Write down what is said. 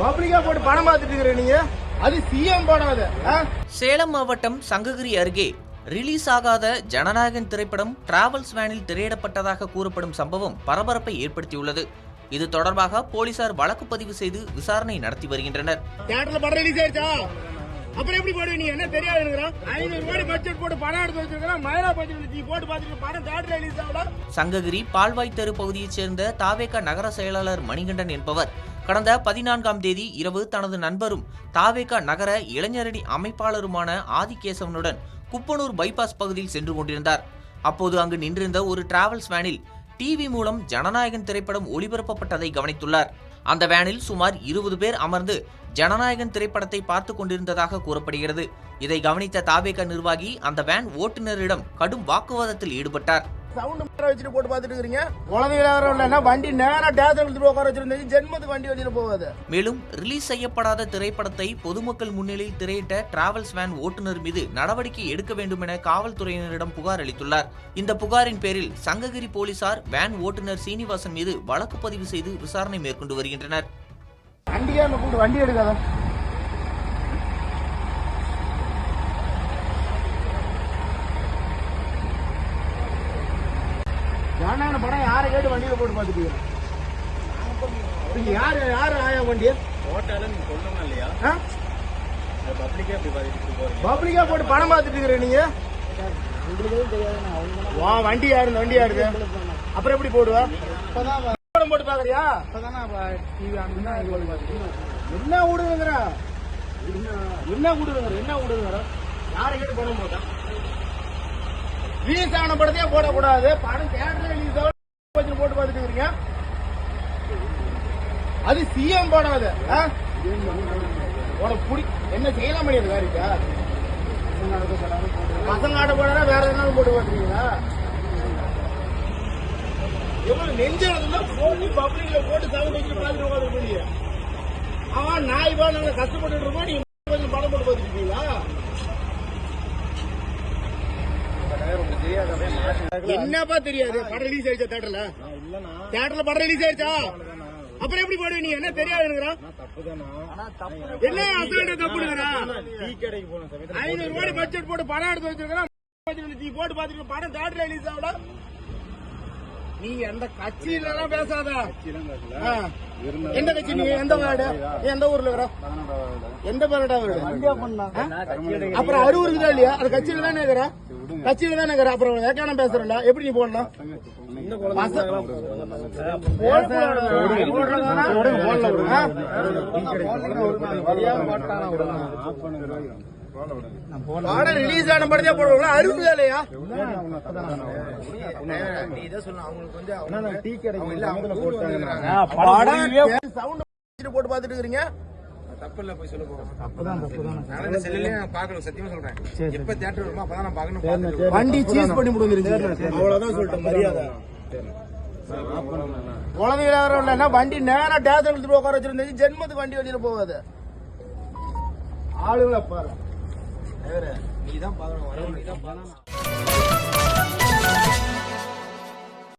பப்ளிக்கா போட்டு பணம் பார்த்துட்டு இருக்கிற நீங்க, அது சிஎம் போடாத. சேலம் மாவட்டம் சங்ககிரி அருகே ரிலீஸ் ஆகாத ஜனநாயகன் திரைப்படம் டிராவல்ஸ் வேனில் திரையிடப்பட்டதாக கூறப்படும் சம்பவம் பரபரப்பை ஏற்படுத்தியுள்ளது. இது தொடர்பாக போலீசார் வழக்கு பதிவு செய்து விசாரணை நடத்தி வருகின்றனர். தியேட்டர்ல படம் ரிலீஸ் ஆயிடுச்சா? அப்புறம் எப்படி போடுவீங்க? நீ என்ன தெரியாது? 500 கோடி பட்ஜெட் போட்டு படம் எடுத்து வச்சிருக்கா, மயிலா பட்ஜெட் போட்டு பார்த்துட்டு படம் தியேட்டர்ல ரிலீஸ் ஆகல. சங்ககிரி பால்வாய் தெரு பகுதியைச் சேர்ந்த தாவேகா நகர செயலாளர் மணிகண்டன் என்பவர் கடந்த 14ஆம் தேதி இரவு தனது நண்பரும் தாவேகா நகர இளைஞரணி அமைப்பாளருமான ஆதிகேசவனுடன் குப்பனூர் பைபாஸ் பகுதியில் சென்று கொண்டிருந்தார். அப்போது அங்கு நின்றிருந்த ஒரு டிராவல்ஸ் வேனில் டிவி மூலம் ஜனநாயகன் திரைப்படம் ஒளிபரப்பப்பட்டதை கவனித்துள்ளார். அந்த வேனில் சுமார் 20 பேர் அமர்ந்து ஜனநாயகன் திரைப்படத்தை பார்த்து கொண்டிருந்ததாக கூறப்படுகிறது. இதை கவனித்த தாவேகா நிர்வாகி அந்த வேன் ஓட்டுநரிடம் கடும் வாக்குவாதத்தில் ஈடுபட்டார். சவுண்ட் வச்சுட்டு போட்டு பார்த்துட்டு இருக்கீங்க. குழந்தைகள வண்டி நேரா டேஸ் எடுத்துட்டு உட்கார வச்சிருந்தீங்க. ஜென்மத்துக்கு வண்டி வச்சுட்டு போகாது. மேலும் ரிலீஸ் செய்யப்படாத திரைப்படத்தை பொதுமக்கள் முன்னிலையில் திரையிட்ட டிராவல்ஸ் வேன் ஓட்டுநர் மீது நடவடிக்கை எடுக்க வேண்டும் என காவல்துறையினரிடம் புகார் அளித்துள்ளார். இந்த புகாரின் பேரில் சங்ககிரி போலீசார் வேன் ஓட்டுநர் சீனிவாசன் மீது வழக்கு பதிவு செய்து விசாரணை மேற்கொண்டு வருகின்றனர். வண்டி எடுக்காத. ஜனநாயக படம் யாரை கேட்டு வண்டியில போட்டு பாத்துட்டீங்க? யாரு ஆயா வண்டி இல்லையா? பப்ளிக்கா போட்டு பணம் பார்த்துட்டு இருக்கிற நீங்க, வண்டி யாருது? அப்புறம் எப்படி போடுவா? படம் போட்டு பாக்குறியா? என்ன ஊடுங்கிற யாரை கேட்டு பணம் போட்டா? ரிலீஸ் ஆன படத்தையே போடக்கூடாது. படம் தியேட்டர்ல ரிலீஸ் ஆகும் போட்டு பார்த்துட்டு இருக்கீங்க. அது சிஎம் போடாது. உனக்கு என்ன செய்யலாம் முடியாது? வேறிக்கா பசங்க ஆட்ட போட வேற என்ன போட்டு பார்த்துருக்கீங்களா? எவ்வளவு நெஞ்சு போட்டு பப்ளிக்ல போட்டு சவுண்ட் வச்சு பார்த்துட்டு உட்காந்துருக்கீங்க. அவன் நாய்வா நாங்க கஷ்டப்பட்டு இருக்கோம். நீங்க கொஞ்சம் படம் போட்டு பார்த்துருக்கீங்களா? என்னப்பா தெரியாது? படம் ரிலீஸ் ஆயிடுச்சா? தியேட்டர்ல படம் ரிலீஸ் ஆயிடுச்சா? அப்புறம் எப்படி போடுவீங்க? என்ன தெரியாது? என்ன அசால்ட்டா தப்புடுங்கறா? 500 கோடி பட்ஜெட் போட்டு படம் எடுத்து வச்சிருக்கா, போட்டு பார்த்துட்டு படம் தியேட்டர்ல ரிலீஸ் ஆகல. நீ எந்த கட்சியில எல்லாம் பேசாத. எந்த கட்சி? நீ எந்த வார்டு? எந்த ஊர்ல இருக்கிற? எந்த பேருடா? அப்புறம் அரூர் இருக்குதா இல்லையா? அது கட்சியில தானே இருக்கிற? கட்சியில தானே இருக்கிற. அப்புறம் ஏக்கான பேசுறல எப்படி நீ போடலாம்? படம் ரிலீஸ் ஆன படத்தே போடுவாங்களா? அறிவுதா இல்லையா? சவுண்ட் போட்டு பார்த்துட்டு இருக்கீங்க. வண்டி சீஸ் பண்ணி முடிஞ்சிருச்சு. அவ்வளவுதான் சொல்லிட்டேன். மரியாதை குழந்தைகள வண்டி நேரா டேஸ் எடுத்துட்டு உட்கார வச்சிருந்தீங்க. ஜென்மத்துக்கு வண்டி வச்சுட்டு போகாது. ஆளுங்களை பாரு. நீதான் பாக்கணும்.